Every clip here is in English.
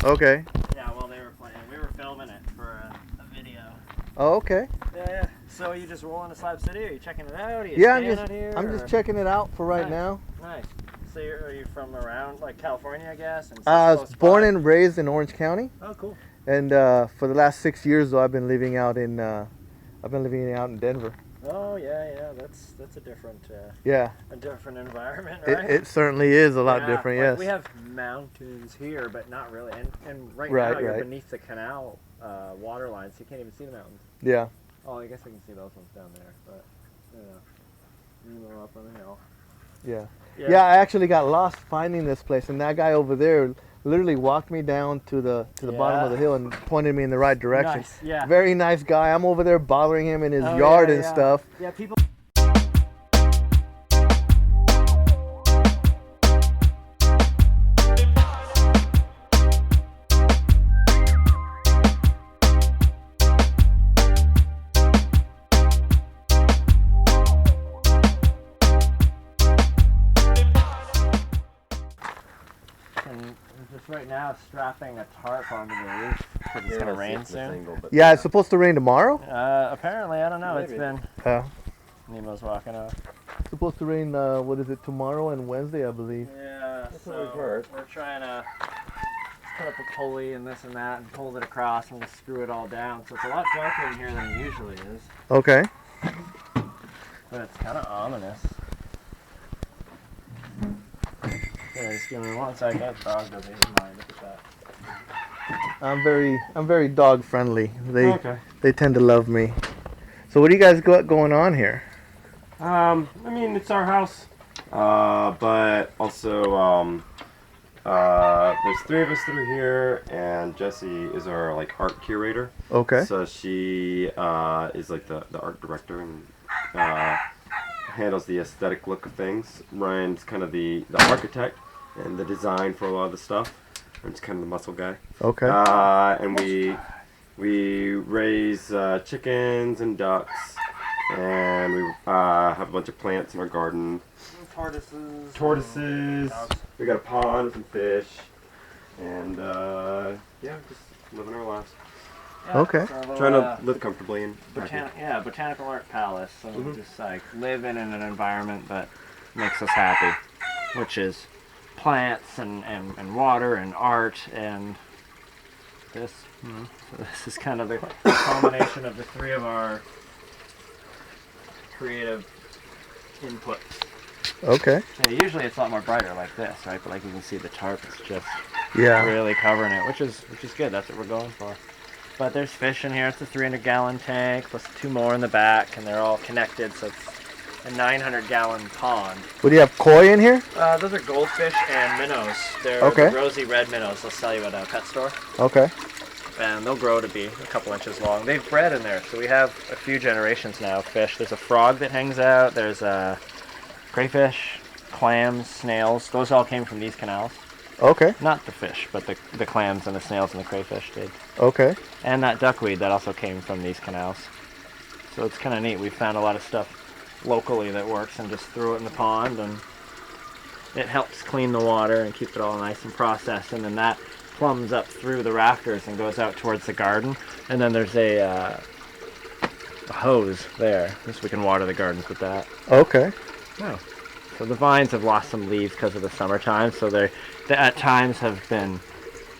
Okay. Yeah, while they were playing. We were filming it for a video. Oh, okay. Yeah. So you just rolling to Slab City? Or are you checking it out? Are you Yeah, staying out here? I'm just checking it out for right Nice. now. Nice. So are you from around like California, I guess? And I was born and raised in Orange County. Oh, cool. And for the last 6 years, though, I've been living out in Denver. Oh yeah. That's a different a different environment, right? It certainly is a lot different. Like Yes. we have mountains here, but not really. And right now you're beneath the canal water line, so you can't even see the mountains. Yeah. Oh, I guess we can see those ones down there, but you know, up on the hill. Yeah, I actually got lost finding this place, and that guy over there literally walked me down to the bottom of the hill and pointed me in the right direction. Nice, yeah. Very nice guy. I'm over there bothering him in his yard and stuff. Yeah, people. And just right now strapping a tarp onto the roof because it's gonna rain soon. Yeah, it's supposed to rain tomorrow. Apparently, I don't know. Maybe. It's been. Nemo's walking off. It's supposed to rain. What is it? Tomorrow and Wednesday, I believe. Yeah. That's what we've heard. We're trying to put up a pulley and this and that and hold it across and we'll screw it all down. So it's a lot darker in here than it usually is. Okay. But it's kind of ominous. Yeah, just give me 1 second. Dog doesn't even mind. Look at that. I'm very dog friendly. They tend to love me. So what do you guys got going on here? I mean, it's our house, but also there's 3 of us that are here, and Jessie is our like art curator. Okay. So she is like the art director and handles the aesthetic look of things. Ryan's kind of the architect and the design for a lot of the stuff. I'm just kind of the muscle guy. Okay. And we raise chickens and ducks, and we have a bunch of plants in our garden. Tortoises. We got a pond with some fish, and yeah, just living our lives. Yeah, Okay. So Trying to live comfortably and botanical art palace. So we just like live in an environment that makes us happy, which is plants and water and art and this. So this is kind of the combination of the 3 of our creative inputs. Okay. Yeah, usually it's a lot more brighter like this, right? But like you can see the tarp is just really covering it, which is good. That's what we're going for. But there's fish in here. It's a 300-gallon tank plus 2 more in the back, and they're all connected, so it's a 900-gallon pond. What do you have, koi in here? Those are goldfish and minnows. They're the rosy red minnows. They'll sell you at a pet store. Okay. And they'll grow to be a couple inches long. They've bred in there, so we have a few generations now of fish. There's a frog that hangs out. There's crayfish, clams, snails. Those all came from these canals. Okay. Not the fish, but the clams and the snails and the crayfish did. Okay. And that duckweed, that also came from these canals. So it's kind of neat. We found a lot of stuff locally that works and just threw it in the pond, and it helps clean the water and keep it all nice and processed, and then that plumbs up through the rafters and goes out towards the garden, and then there's a hose there, so we can water the gardens with that. Okay. Oh. So the vines have lost some leaves because of the summertime, so they at times have been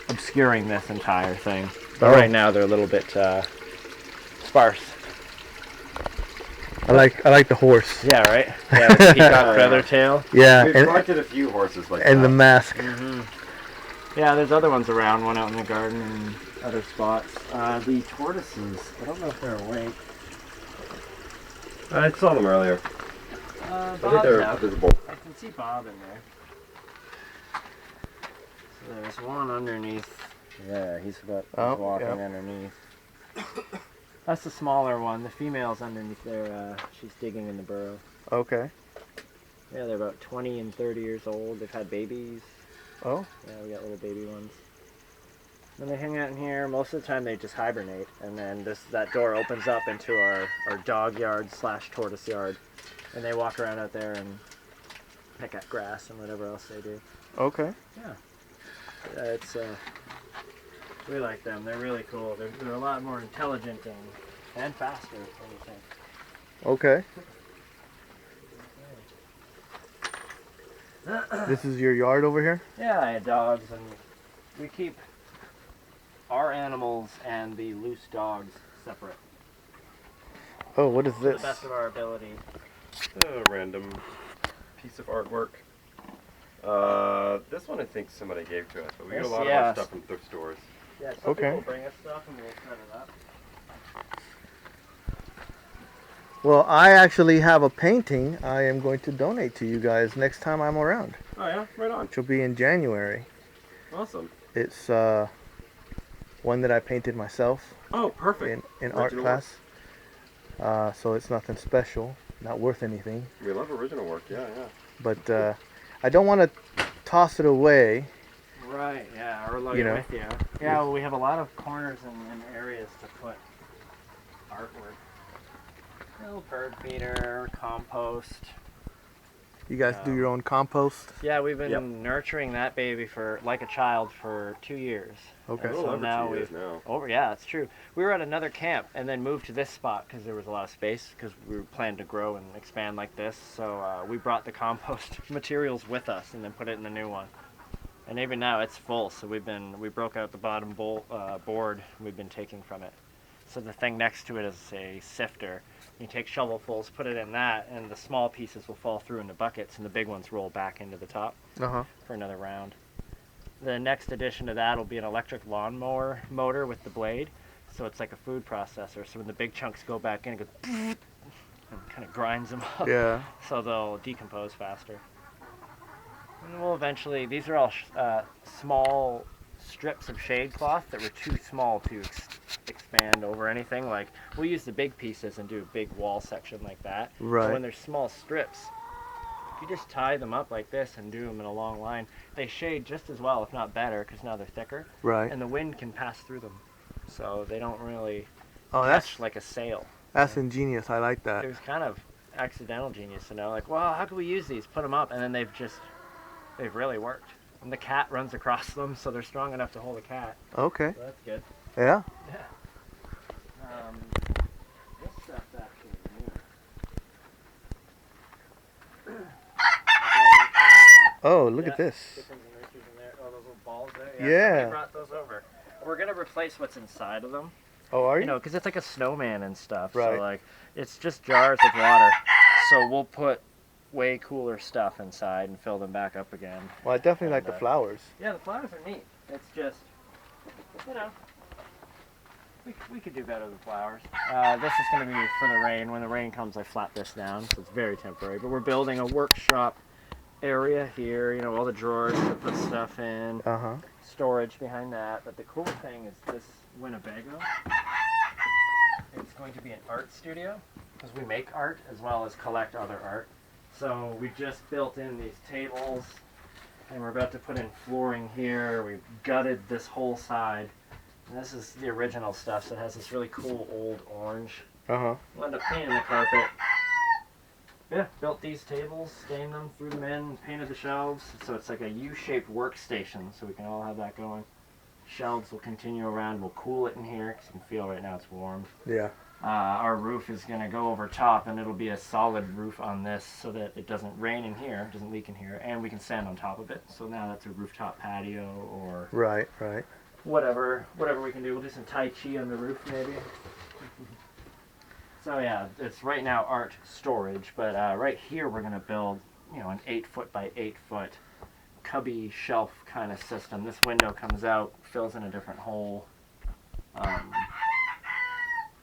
obscuring this entire thing. But right now they're a little bit sparse. I like the horse. Yeah, right? Yeah, the peacock feather tail. Yeah. We've collected a few horses like that. And the mask. Yeah, there's other ones around, one out in the garden and other spots. The tortoises, I don't know if they're awake. I saw them earlier. I think they're visible. I can see Bob in there. So there's one underneath. Yeah, he's walking underneath. That's the smaller one. The female's underneath there. She's digging in the burrow. Okay. Yeah, they're about 20 and 30 years old. They've had babies. Oh. Yeah, we got little baby ones. When they hang out in here, most of the time they just hibernate, and then that door opens up into our dog yard / tortoise yard, and they walk around out there and pick at grass and whatever else they do. Okay. Yeah. It's we like them. They're really cool. They're a lot more intelligent and faster than you think. Okay. This is your yard over here? Yeah, I had dogs, and we keep our animals and the loose dogs separate. Oh, what is To this? the best of our ability. A random piece of artwork. This one I think somebody gave to us, but we get a lot of our stuff from thrift stores. Yeah, some Okay. people bring us stuff and we'll set it up. Well, I actually have a painting I am going to donate to you guys next time I'm around, Oh yeah, right on. which will be in January. Awesome. It's one that I painted myself Oh, perfect. in art class. So it's nothing special, not worth anything. We love original work, yeah. But I don't want to toss it away. Right, yeah, or lug You it know. with you. Yeah, well, we have a lot of corners and areas to put artwork. A little bird feeder, compost. You guys do your own compost? Yeah, we've been nurturing that baby for like a child for 2 years. Okay. And A little so over now 2 years we've now. yeah, that's true. We were at another camp and then moved to this spot because there was a lot of space because we were planning to grow and expand like this. So we brought the compost materials with us and then put it in the new one. And even now it's full. So we broke out the bottom board we've been taking from it. So the thing next to it is a sifter. You take shovelfuls, put it in that, and the small pieces will fall through into buckets, and the big ones roll back into the top for another round. The next addition to that will be an electric lawnmower motor with the blade, so it's like a food processor. So when the big chunks go back in, it goes and kind of grinds them up. Yeah. So they'll decompose faster. And we'll eventually, these are all small strips of shade cloth that were too small to expand over anything. Like, we'll use the big pieces and do a big wall section like that. Right. But when they're small strips, if you just tie them up like this and do them in a long line, they shade just as well, if not better, because now they're thicker. Right. And the wind can pass through them. So they don't really Oh, catch like a sail. that's ingenious. I like It that. was kind of accidental genius, you know, like, well, how can we use these? Put them up, and then they've really worked. And the cat runs across them, so they're strong enough to hold a cat. Okay. So that's good. Yeah. Yeah. This stuff's actually new. Oh, look at this. Chickens and roosters in there. Oh, those little balls there? Yeah. Somebody brought those over. We're going to replace what's inside of them. Oh, are you? You know, because it's like a snowman and stuff. Right. So, like, it's just jars of water. So we'll put way cooler stuff inside and fill them back up again. Well, I definitely like the flowers. Yeah, the flowers are neat. It's just, you know, we could do better with flowers. This is going to be for the rain. When the rain comes, I flat this down, so it's very temporary. But we're building a workshop area here, you know, all the drawers to put stuff in, storage behind that. But the cool thing is this Winnebago. It's going to be an art studio, because we make art as well as collect other art. So we just built in these tables, and we're about to put in flooring here. We've gutted this whole side. And this is the original stuff, so it has this really cool old orange. We'll end up painting the carpet. Yeah, built these tables, stained them, threw them in, painted the shelves. So it's like a U-shaped workstation, so we can all have that going. Shelves will continue around. We'll cool it in here, because you can feel right now it's warm. Yeah. Our roof is going to go over top, and it'll be a solid roof on this so that it doesn't rain in here, doesn't leak in here, and we can stand on top of it. So now that's a rooftop patio or Right. whatever we can do. We'll do some Tai Chi on the roof maybe. So yeah, it's right now art storage, but right here we're going to build, you know, an 8-foot by 8-foot cubby shelf kind of system. This window comes out, fills in a different hole.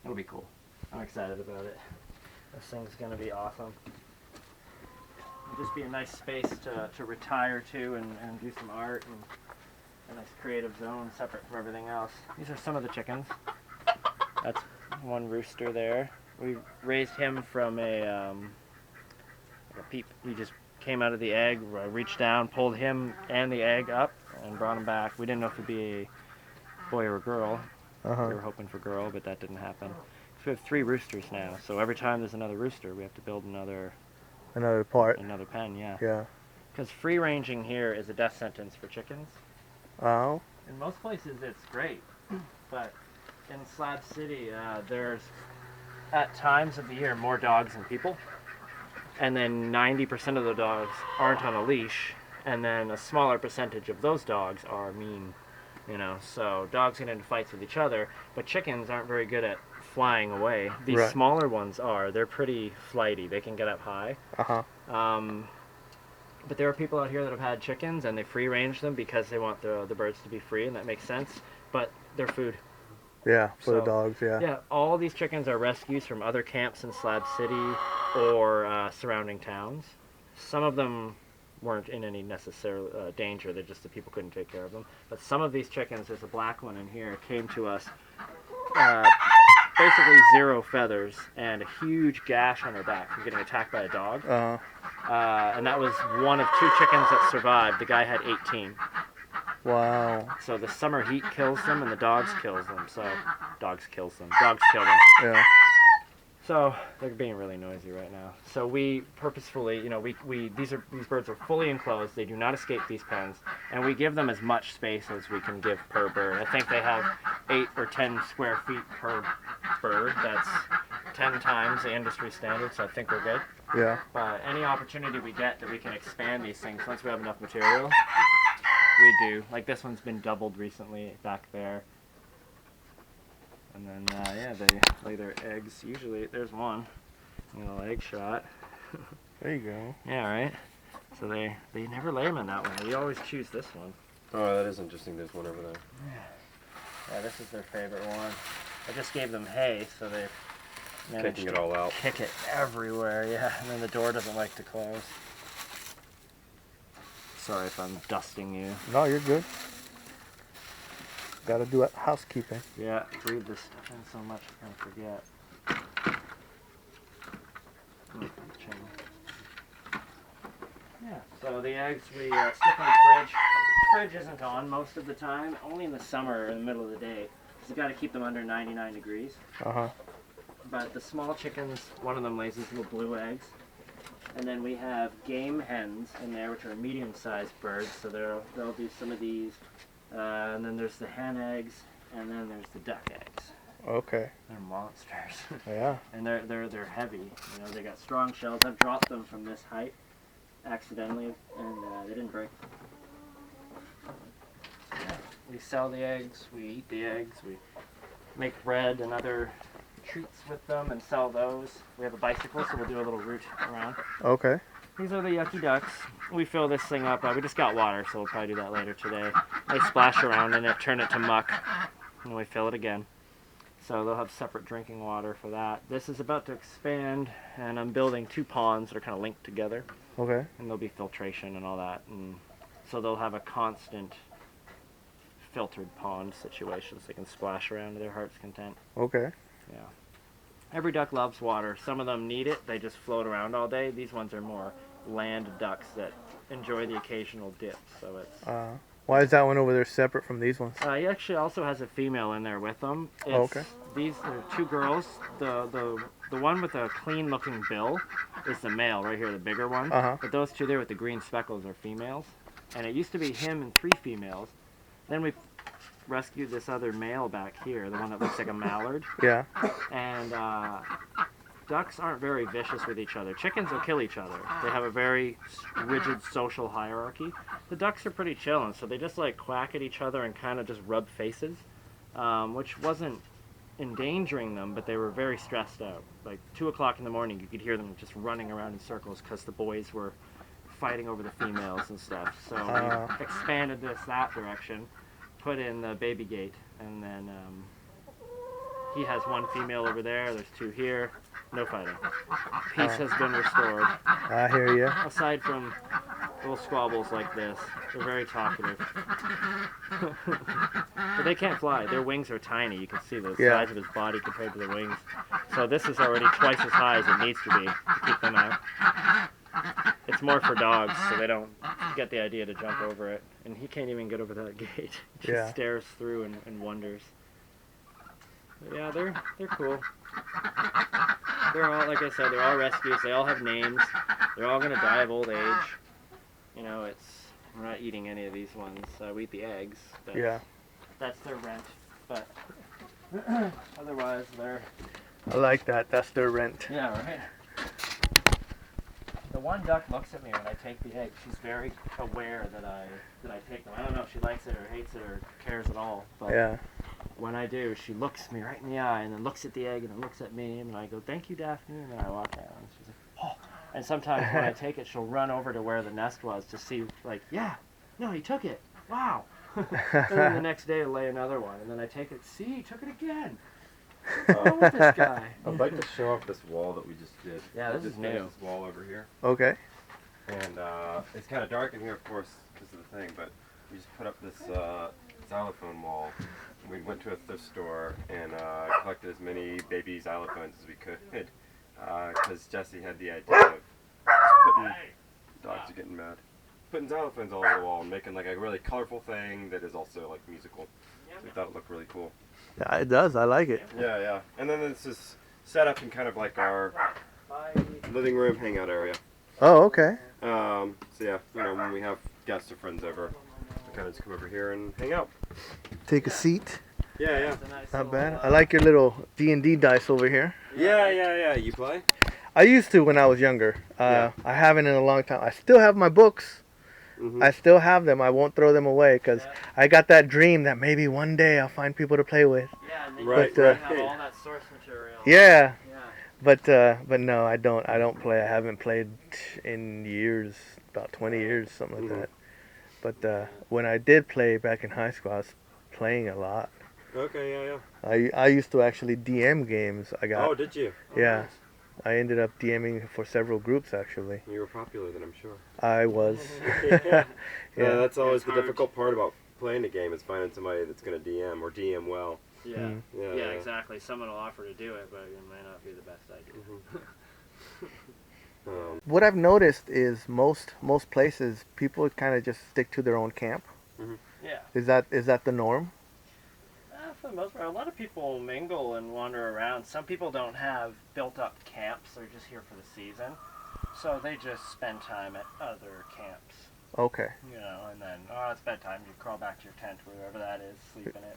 It'll be cool. I'm excited about it. This thing's going to be awesome. It'll just be a nice space to retire to and do some art and a nice creative zone separate from everything else. These are some of the chickens. That's one rooster there. We raised him from a peep. He just came out of the egg, reached down, pulled him and the egg up, and brought him back. We didn't know if it'd be a boy or a girl. We were hoping for girl, but that didn't happen. So we have 3 roosters now, so every time there's another rooster, we have to build another part. Another pen, yeah. Yeah. Because free ranging here is a death sentence for chickens. Oh. In most places, it's great, but in Slab City, there's at times of the year more dogs than people, and then 90% of the dogs aren't on a leash, and then a smaller percentage of those dogs are mean, you know. So dogs get into fights with each other, but chickens aren't very good at flying away. These Right. smaller ones are. They're pretty flighty. They can get up high. But there are people out here that have had chickens and they free range them because they want the birds to be free, and that makes sense. But they're food. Yeah, for the So, dogs, yeah. Yeah, all these chickens are rescues from other camps in Slab City or surrounding towns. Some of them weren't in any necessary danger. They're just the people couldn't take care of them. But some of these chickens, there's a black one in here, came to us basically 0 feathers and a huge gash on her back from getting attacked by a dog. And that was one of 2 chickens that survived. The guy had 18. Wow. So the summer heat kills them and the dogs kills them. So dogs kill them. Yeah. So they're being really noisy right now. So we purposefully, you know, these birds are fully enclosed. They do not escape these pens, and we give them as much space as we can give per bird. I think they have 8 or 10 square feet per bird. That's 10 times the industry standard. So I think we're good. Yeah. But any opportunity we get that we can expand these things once we have enough material, we do. Like this one's been doubled recently back there. And then, yeah, they lay their eggs. Usually, there's one. A little egg shot. There you go. Yeah, right? So they never lay them in that one. They always choose this one. Oh, that is interesting. There's one over there. Yeah, this is their favorite one. I just gave them hay, so they managed Kicking to it all out. kick it everywhere. Yeah, and then the door doesn't like to close. Sorry if I'm dusting you. No, you're good. Gotta do housekeeping. Yeah, breathe this stuff in so much I'm gonna forget. Yeah, so the eggs we stick in the fridge. The fridge isn't on most of the time, only in the summer or in the middle of the day. So you gotta keep them under 99 degrees. But the small chickens, one of them lays these little blue eggs. And then we have game hens in there, which are medium-sized birds. So they'll do some of these. And then there's the hen eggs, and then there's the duck eggs. Okay. They're monsters. Yeah. And they're heavy. You know, they got strong shells. I've dropped them from this height accidentally, and they didn't break. Yeah. We sell the eggs. We eat the eggs. We make bread and other treats with them and sell those. We have a bicycle, so we'll do a little route around. Okay. These are the yucky ducks. We fill this thing up. We just got water, so we'll probably do that later today. They splash around in it, turn it to muck, and we fill it again. So they'll have separate drinking water for that. This is about to expand, and I'm building 2 ponds that are kind of linked together. Okay. And there'll be filtration and all that. And so they'll have a constant filtered pond situation, so they can splash around to their heart's content. Okay. Yeah. Every duck loves water. Some of them need it. They just float around all day. These ones are more land ducks that enjoy the occasional dip. So it's. Why is that one over there separate from these ones? He actually also has a female in there with them. It's, okay. These are 2 girls. The one with a clean-looking bill is the male right here, the bigger one. But those 2 there with the green speckles are females. And it used to be him and 3 females. Then we rescued this other male back here, the one that looks like a mallard. Yeah. And ducks aren't very vicious with each other. Chickens will kill each other. They have a very rigid social hierarchy. The ducks are pretty chill, and so they just like quack at each other and kind of just rub faces, which wasn't endangering them, but they were very stressed out. Like 2 o'clock in the morning, you could hear them just running around in circles because the boys were fighting over the females and stuff. So we expanded this that direction, put in the baby gate, and then he has 1 female over there. There's 2 here. No fighting. Peace has been restored. I hear you. Aside from little squabbles like this, they're very talkative. But they can't fly. Their wings are tiny. You can see the size of his body compared to the wings. So this is already twice as high as it needs to be to keep them out. It's more for dogs, so they don't get the idea to jump over it. And he can't even get over that gate. He just stares through and wonders. But yeah, they're cool. They're all, like I said, they're all rescues. They all have names. They're all going to die of old age. You know, We're not eating any of these ones. We eat the eggs. That's their rent. But otherwise, they're... I like that. That's their rent. Yeah, right. The one duck looks at me when I take the egg. She's very aware that I take them. I don't know if she likes it or hates it or cares at all. But Yeah. when I do, she looks me right in the eye and then looks at the egg and then looks at me and I go, "Thank you, Daphne," and then I walk out. And she's like, "Oh." And sometimes when I take it, she'll run over to where the nest was to see, like, "Yeah, no, he took it. Wow." And then the next day, lay another one, and then I take it. "See, he took it again. What's wrong with this guy?" I'd like to show off this wall that we just did. Yeah, this is new. This wall over here. Okay. And it's kind of dark in here, of course, because of the thing, but we just put up this xylophone wall. We went to a thrift store and collected as many baby xylophones as we could, because Jesse had the idea of just putting, dogs are getting mad, putting xylophones all over the wall and making like a really colorful thing that is also like musical. So we thought it looked really cool. Yeah, it does. I like it. Yeah, yeah. And then this is set up in kind of like our living room hangout area. Oh, okay. So yeah, you know, when we have guests or friends over, we kind of just come over here and hang out. Take a seat. Yeah, yeah. Not bad. I like your little D&D dice over here. Yeah, yeah, yeah. You play? I used to when I was younger. I haven't in a long time. I still have my books. Mm-hmm. I still have them. I won't throw them away because I got that dream that maybe one day I'll find people to play with. Yeah, and then Right, you right. have all that source material. Yeah. Yeah. But no, I don't play. I haven't played in years, about 20 years, something like that. But when I did play back in high school, I was playing a lot. Okay, yeah, yeah. I used to actually DM games. Oh, did you? Yeah. I ended up DMing for several groups actually. You were popular then, I'm sure. I was. Yeah, Yeah. that's always the hard. difficult part about playing a game is finding somebody that's going to DM or DM well. Yeah. Mm. Yeah, exactly. Someone will offer to do it, but it may not be the best idea. What I've noticed is most places people kind of just stick to their own camp. Yeah. Is that the norm? For the most part, a lot of people mingle and wander around. Some people don't have built-up camps. They're just here for the season. So they just spend time at other camps. Okay. You know, and then, it's bedtime. You crawl back to your tent, wherever that is, sleep in it.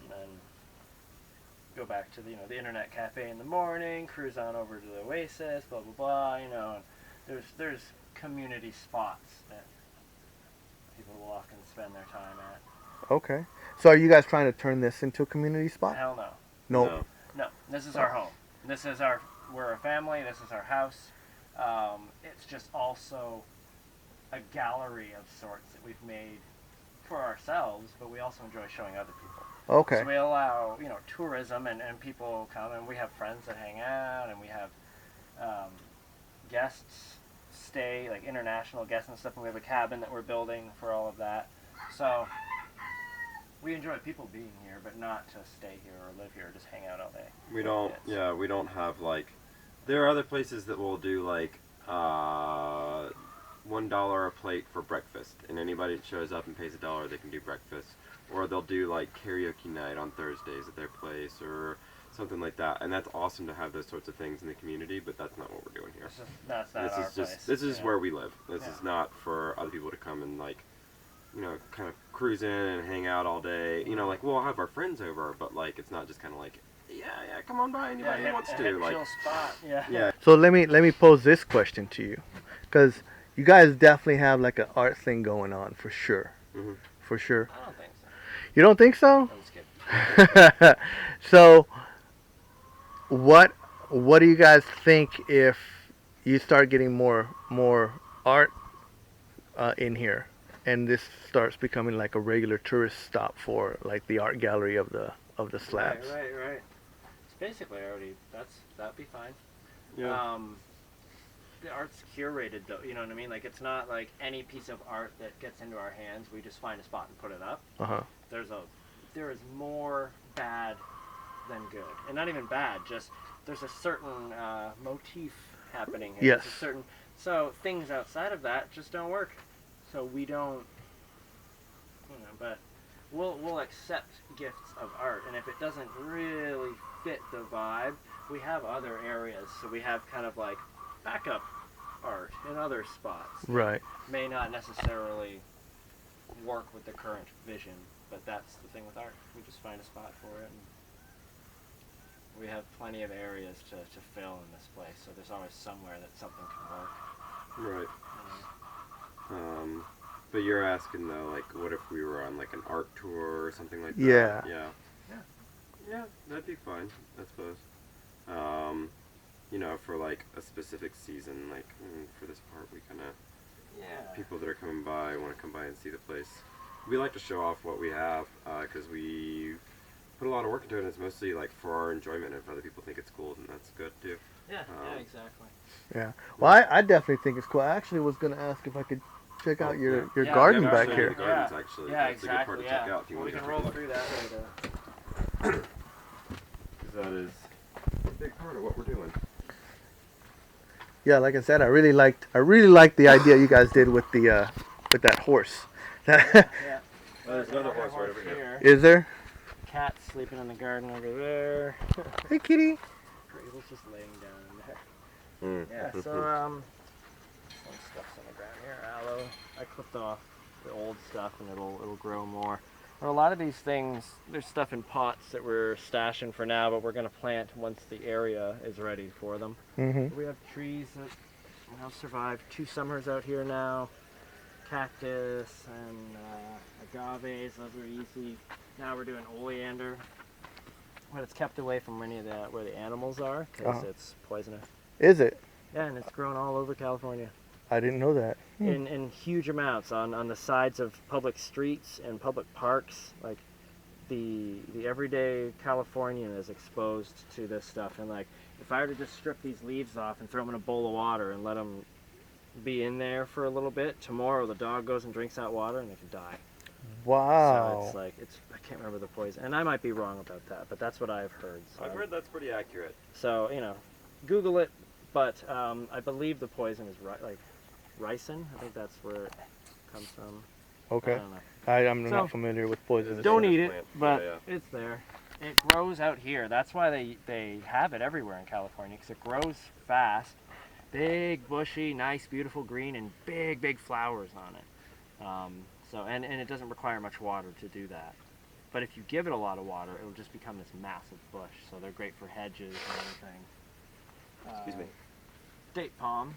And then go back to the internet cafe in the morning, cruise on over to the Oasis, blah, blah, blah, you know. And there's community spots that people will often spend their time at. Okay. So are you guys trying to turn this into a community spot? Hell no. No. No, this is our home. We're a family, this is our house. It's just also a gallery of sorts that we've made for ourselves, but we also enjoy showing other people. Okay. So we allow, tourism and people come, and we have friends that hang out, and we have guests stay, like international guests and stuff, and we have a cabin that we're building for all of that. So we enjoy people being here, but not to stay here or live here, just hang out all day. We don't, we don't have like, there are other places that will do like $1 a plate for breakfast, and anybody that shows up and pays $1, they can do breakfast. Or they'll do like karaoke night on Thursdays at their place or something like that. And that's awesome to have those sorts of things in the community, but that's not what we're doing here. That's not our place. This is where we live. This is not for other people to come and like, kind of cruise in and hang out all day. Like we'll have our friends over, but like it's not just kind of like, come on by, anybody who wants to. Like, chill spot. Yeah. So let me pose this question to you, because you guys definitely have like an art thing going on for sure. Mm-hmm. For sure. I don't think so. You don't think so? I'm just kidding. So what do you guys think if you start getting more art in here, and this starts becoming like a regular tourist stop for like the art gallery of the slabs? Right. It's basically already that'd be fine. Yeah. The art's curated though, you know what I mean? Like it's not like any piece of art that gets into our hands, we just find a spot and put it up. Uh-huh. There is more bad than good. And not even bad, just there's a certain motif happening here. Yes. There's a certain, so things outside of that just don't work. So we don't, but we'll accept gifts of art, and if it doesn't really fit the vibe, we have other areas. So we have kind of like backup art in other spots. Right. May not necessarily work with the current vision, but that's the thing with art. We just find a spot for it. And we have plenty of areas to fill in this place, so there's always somewhere that something can work. Right. You know? But you're asking though, like, what if we were on like an art tour or something like that? Yeah. Yeah. Yeah. Yeah, that'd be fine, I suppose. You know, for like a specific season, like for this part, we kind of Yeah. people that are coming by want to come by and see the place. We like to show off what we have because we put a lot of work into it. And it's mostly like for our enjoyment. If other people think it's cool, then that's good too. Yeah. Yeah. Exactly. Yeah. Well, I definitely think it's cool. I actually was gonna ask if I could check out your Yeah, garden Yeah, back the here. gardens, actually. Yeah. That's a good part Exactly. to check out if you Well, we want can to roll take a through that later. Because that is a big part of what we're doing. Yeah, like I said, I really liked the idea you guys did with the with that horse. Yeah. There's another horse right over here. Is there? Cat sleeping in the garden over there. Hey, kitty. Cradle's just laying down in there. Yeah, so, some stuff's on the ground here. Aloe. I clipped off the old stuff and it'll grow more. And a lot of these things, there's stuff in pots that we're stashing for now, but we're going to plant once the area is ready for them. Mm-hmm. We have trees that have survived 2 summers out here now. Cactus and agaves, those are easy. Now we're doing oleander, but it's kept away from any of where the animals are because it's poisonous. Is it? Yeah, and it's grown all over California I didn't know that. in huge amounts on the sides of public streets and public parks. Like the everyday Californian is exposed to this stuff, and like if I were to just strip these leaves off and throw them in a bowl of water and let them be in there for a little bit, tomorrow the dog goes and drinks that water and they can die. Wow. So it's like I can't remember the poison, and I might be wrong about that, but that's what I've heard. So, I've heard that's pretty accurate. So Google it, but I believe the poison is like ricin. I think that's where it comes from. I Okay. don't know. I'm So, not familiar with poisonous. Don't eat it, plant. but Yeah, it's there. It grows out here. That's why they have it everywhere in California, because it grows fast. Big, bushy, nice, beautiful green, and big flowers on it. So and it doesn't require much water to do that. But if you give it a lot of water, it'll just become this massive bush. So they're great for hedges and everything. Excuse me. Date palm,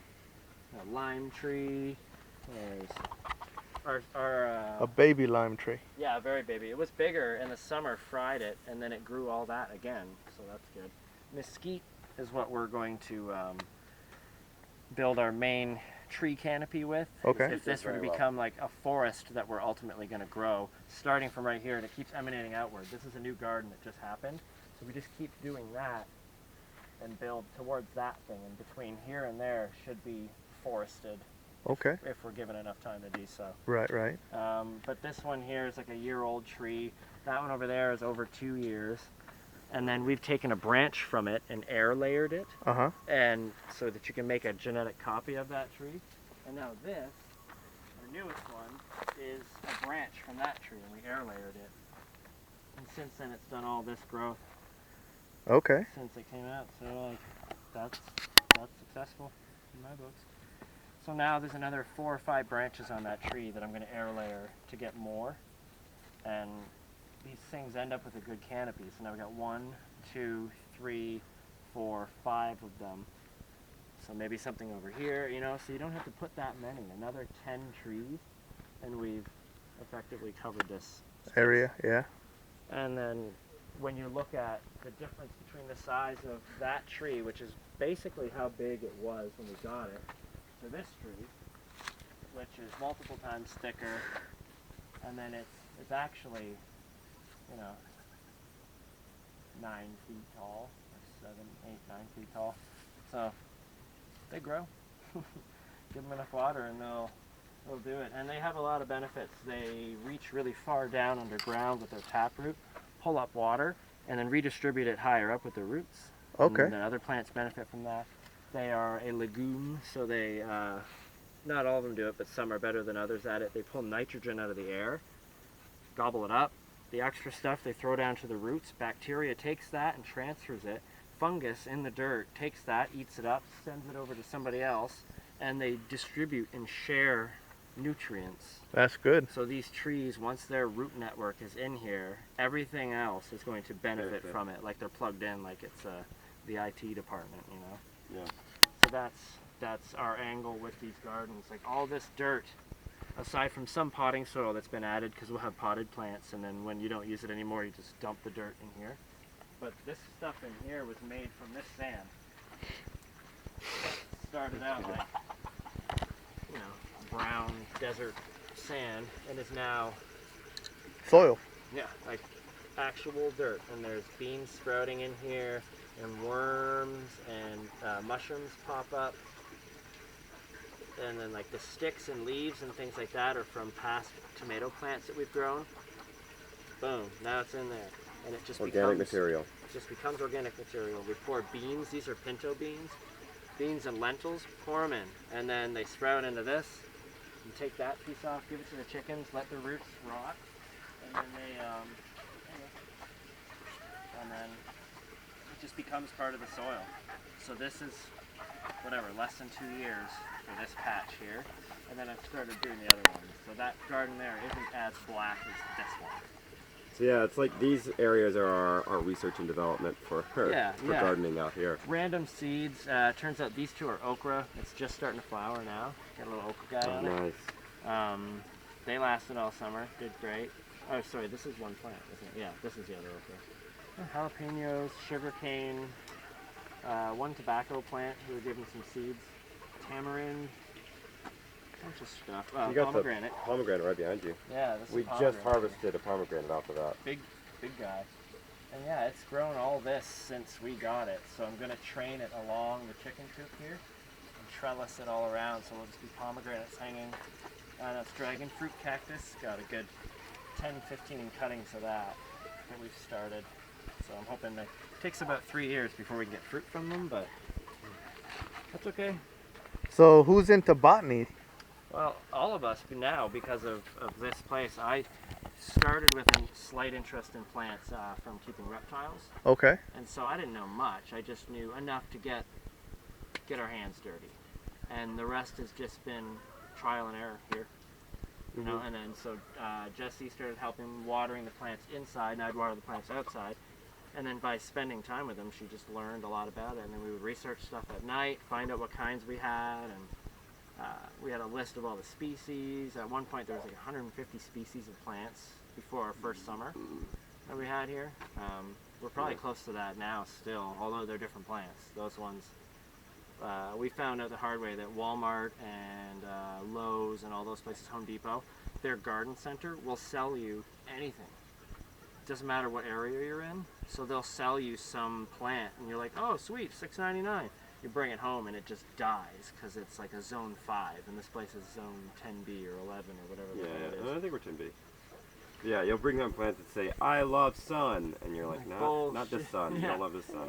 a lime tree. There's our A baby lime tree. yeah, very baby. It was bigger in the summer, fried it, and then it grew all that again. So that's good. Mesquite is what we're going to build our main tree canopy with. Okay. If this were to Very well. become like a forest that we're ultimately going to grow, starting from right here, and it keeps emanating outward. This is a new garden that just happened, so we just keep doing that and build towards that thing. And between here and there should be forested Okay. if we're given enough time to do so. Right. But this one here is like a year-old tree. That one over there is over 2 years. And then we've taken a branch from it and air layered it, Uh-huh. and so that you can make a genetic copy of that tree. And now this, our newest one, is a branch from that tree, and we air layered it. And since then, it's done all this growth Okay. since it came out. So like, that's successful in my books. So now there's another 4 or 5 branches on that tree that I'm going to air layer to get more. And these things end up with a good canopy. So now we got 1, 2, 3, 4, 5 of them. So maybe something over here, so you don't have to put that many. Another 10 trees, and we've effectively covered this space. Area. Yeah. And then when you look at the difference between the size of that tree, which is basically how big it was when we got it, to this tree, which is multiple times thicker, and then it's actually 9 feet tall, or 7, 8, 9 feet tall. So they grow. Give them enough water and they'll do it. And they have a lot of benefits. They reach really far down underground with their taproot, pull up water, and then redistribute it higher up with their roots. Okay. And other plants benefit from that. They are a legume, so they, not all of them do it, but some are better than others at it. They pull nitrogen out of the air, gobble it up. The extra stuff they throw down to the roots. Bacteria takes that and transfers it. Fungus in the dirt takes that, eats it up, sends it over to somebody else, and they distribute and share nutrients. That's good. So these trees, once their root network is in here, everything else is going to benefit from it. Like they're plugged in, like it's the IT department, you know. Yeah. So that's our angle with these gardens. Like all this dirt, aside from some potting soil that's been added, because we'll have potted plants, and then when you don't use it anymore, you just dump the dirt in here. But this stuff in here was made from this sand. Started out like, you know, brown desert sand, and is now, Soil. yeah, like actual dirt. And there's beans sprouting in here, and worms and mushrooms pop up. And then like the sticks and leaves and things like that are from past tomato plants that we've grown. Boom, now it's in there. And it just Organic material. It just becomes organic material. We pour beans, these are pinto beans, beans and lentils, pour them in. And then they sprout into this. You take that piece off, give it to the chickens, let the roots rot. And then and then it just becomes part of the soil. So this is, whatever, less than 2 years for this patch here. And then I've started doing the other ones. So that garden there isn't as black as this one. So yeah, it's like these areas are our research and development for gardening out here. Random seeds. Turns out these two are okra. It's just starting to flower now. Got a little okra guy on it. Nice. They lasted all summer. Did great. Oh, sorry, this is one plant, isn't it? Yeah, this is the other okra. Jalapenos, sugarcane, one tobacco plant who were given some seeds, tamarind, bunch of stuff. You got pomegranate. the pomegranate right behind you. Yeah, this We is just harvested a pomegranate off of that. Big guy. And yeah, it's grown all this since we got it. So I'm gonna train it along the chicken coop here and trellis it all around. So we'll just be pomegranates hanging. That's dragon fruit cactus. Got a good 10, 15 cuttings of that we've started. So I'm hoping that it takes about 3 years before we can get fruit from them, but that's okay. So who's into botany? Well, all of us now, because of this place. I started with a slight interest in plants from keeping reptiles, Okay. and so I didn't know much. I just knew enough to get our hands dirty, and the rest has just been trial and error here. You know, and then so Jessie started helping watering the plants inside, and I'd water the plants outside. And then by spending time with them, she just learned a lot about it. And then we would research stuff at night, find out what kinds we had, and we had a list of all the species. At one point, there was like 150 species of plants before our first summer that we had here. We're probably close to that now still, although they're different plants. Those ones, we found out the hard way that Walmart and Lowe's and all those places, Home Depot, their garden center will sell you anything. It doesn't matter what area you're in, so they'll sell you some plant, and you're like, oh sweet, $6.99. You bring it home and it just dies because it's like a zone 5, and this place is zone 10B or 11 or whatever the hell it is. I think we're 10B. Yeah, you'll bring home plants that say, I love sun, and you're like, no, not this sun, you don't love this sun.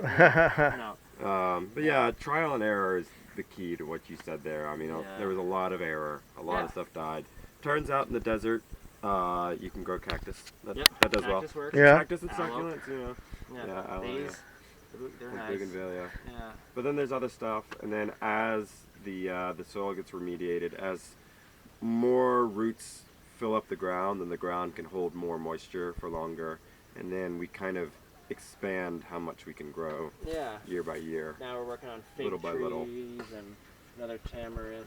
No. But yeah, trial and error is the key to what you said there. I mean, there was a lot of error, a lot of stuff died. Turns out in the desert, you can grow cactus. That does well. Works. Yeah. Cactus and succulents, you know. Yeah, these, they're like nice. bougainvillea. Yeah. But then there's other stuff, and then as the soil gets remediated, as more roots fill up the ground, then the ground can hold more moisture for longer, and then we kind of expand how much we can grow year by year. Now we're working on fig Little by trees little. and another tamarind,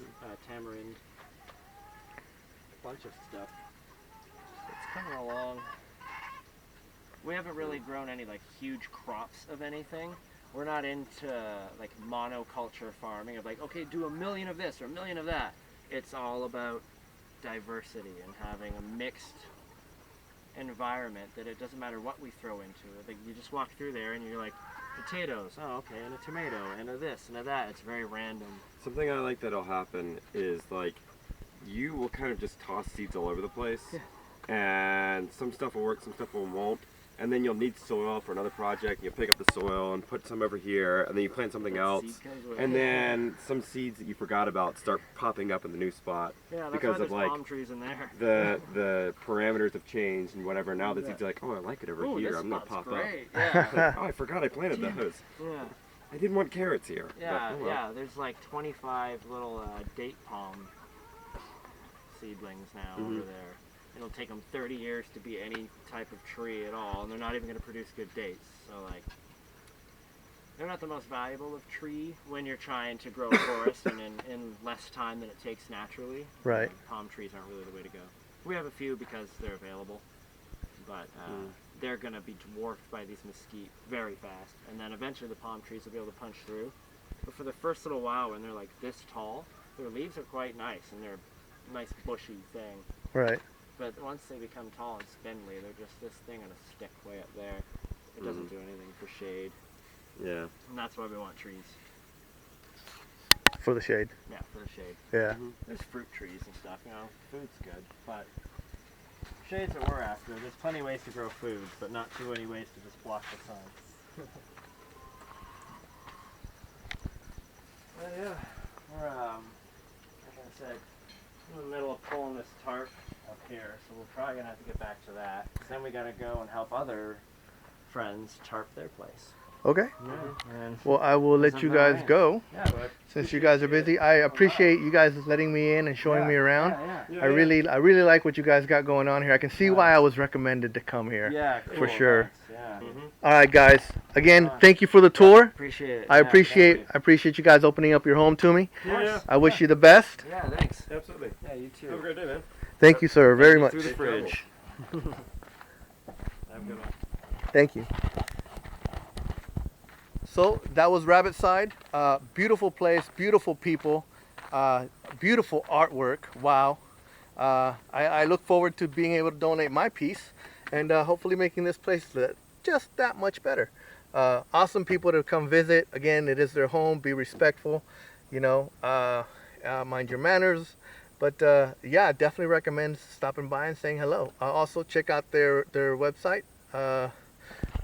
bunch of stuff. It's coming along. We haven't really grown any like huge crops of anything. We're not into like monoculture farming of like, okay, do 1 million of this or 1 million of that. It's all about diversity and having a mixed environment that it doesn't matter what we throw into it. Like you just walk through there and you're like, potatoes, oh okay, and a tomato, and a this and a that. It's very random. Something I like that'll happen is like you will kind of just toss seeds all over the place, and some stuff will work, some stuff won't. And then you'll need soil for another project. You'll pick up the soil and put some over here, and then you plant something else. And then some seeds that you forgot about start popping up in the new spot because of like palm trees in there. the parameters have changed and whatever. Now the seeds are like, oh, I like it over here. I'm gonna pop great. up. Yeah. Oh, I forgot I planted those. Yeah. I didn't want carrots here. Yeah, but, oh well. yeah. There's like 25 little date palm seedlings now over there. It'll take them 30 years to be any type of tree at all, and they're not even going to produce good dates. So like, they're not the most valuable of tree when you're trying to grow a forest and in less time than it takes naturally. Right. Palm trees aren't really the way to go. We have a few because they're available, but they're going to be dwarfed by these mesquite very fast, and then eventually the palm trees will be able to punch through. But for the first little while, when they're like this tall, their leaves are quite nice, and they're a nice bushy thing. Right. But once they become tall and spindly, they're just this thing on a stick way up there. It doesn't do anything for shade. Yeah. And that's why we want trees. For the shade. Yeah, for the shade. Yeah. There's fruit trees and stuff, you know. Food's good, but shade's what we're after. There's plenty of ways to grow food, but not too many ways to just block the sun. Well, yeah, we're, like I said, in the middle of pulling this tarp up here, so we're probably going to have to get back to that. 'Cause then we got to go and help other friends tarp their place. Okay. Yeah. Well, I will let you guys go. Yeah, but Since you guys are busy. I appreciate you guys letting me in and showing me around. Yeah, I really like what you guys got going on here. I can see why I was recommended to come here. yeah, For cool, sure. thanks. Yeah. All right, guys. Again, thank you for the tour. Appreciate it. I appreciate you guys opening up your home to me. Yeah. I wish you the best. Yeah, thanks. Absolutely. Yeah, you too. Have a great day, man. Thank you, sir, very much. Through the Safe fridge. Have a good one. Thank you. So that was Rabbit Side. Beautiful place, beautiful people, beautiful artwork. Wow. I look forward to being able to donate my piece and hopefully making this place just that much better. Awesome people to come visit. Again, it is their home. Be respectful, you know, mind your manners. But yeah, definitely recommend stopping by and saying hello. Also check out their website,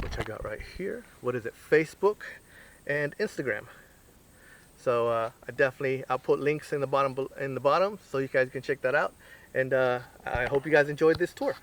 which I got right here. What is it? Facebook and Instagram. So I'll put links in the bottom so you guys can check that out. And I hope you guys enjoyed this tour.